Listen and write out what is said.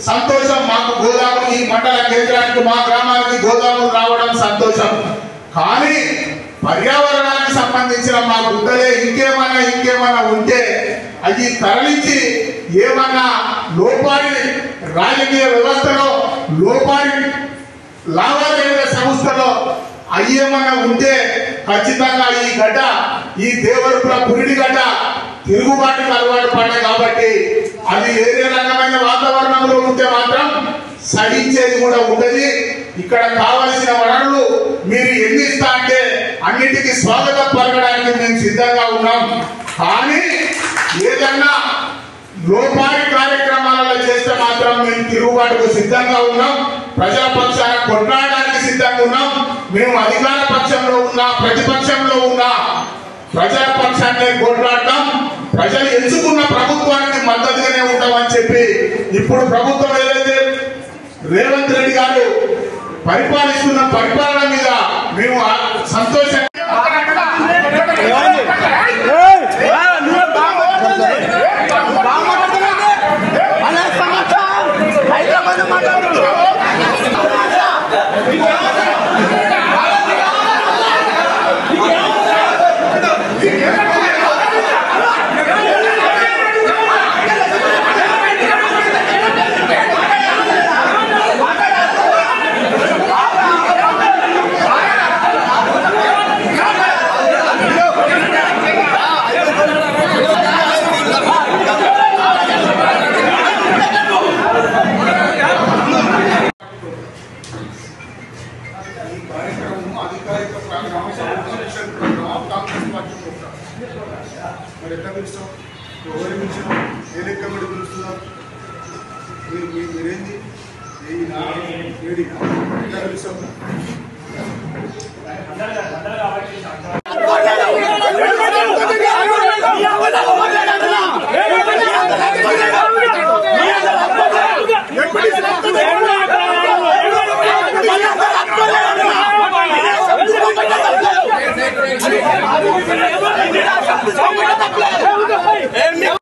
సంతోషం. మాకు గోదాములు ఈ మండల కేంద్రానికి మా గ్రామానికి గోదాములు రావడం సంతోషం. కానీ పర్యావరణానికి సంబంధించిన మా గుడ్డలే ఇంకేమన్నా ఉంటే అది తరలించి ఏమన్నా లోపాడి రాజకీయ వ్యవస్థలో లోపాడి లావాదేవీల సంస్థలో అయ్యేమన్నా ఉంటే ఖచ్చితంగా ఈ గడ్డ ఈ దేవరుల పురిడి గడ్డ తిరుగుబాటుకు అలవాటు పడ్డాయి. కాబట్టి అది ఏదే రకమైన వాతావరణంలో ఉంటే మాత్రం సహించేది కూడా ఉండదు. ఇక్కడ కావలసిన వనరులు మీరు ఎన్ని ఇస్తా అంటే అన్నిటికీ స్వాగతం పలకడానికి మేము సిద్ధంగా ఉన్నాం. కానీ ఏదన్నా లోపాడి కార్యక్రమాలలో చేస్తే మాత్రం మేము తిరుగుబాటుకు సిద్ధంగా ఉన్నాం. ప్రజల పక్షాన కొట్లాడడానికి సిద్ధంగా ఉన్నాం. మేము అధికార పక్షంలో ఉన్నా ప్రతిపక్షంలో ఉన్నా ప్రజల పక్షాన్ని కొట్లాడటం, ప్రజలు ఎంచుకున్న ప్రభుత్వానికి మద్దతుగానే ఉంటామని చెప్పి ఇప్పుడు ప్రభుత్వం ఏదైతే రేవంత్ రెడ్డి గారు పరిపాలిస్తున్న పరిపాలన మీద మేము సంతోషంగా మరి ఎట్లా పిలుస్తాం? ఎవరు పిలిచినా ఏ లెక్క పెట్టి పిలుస్తున్నారు? మీరేంది ఎట్లా పిలుస్తాం?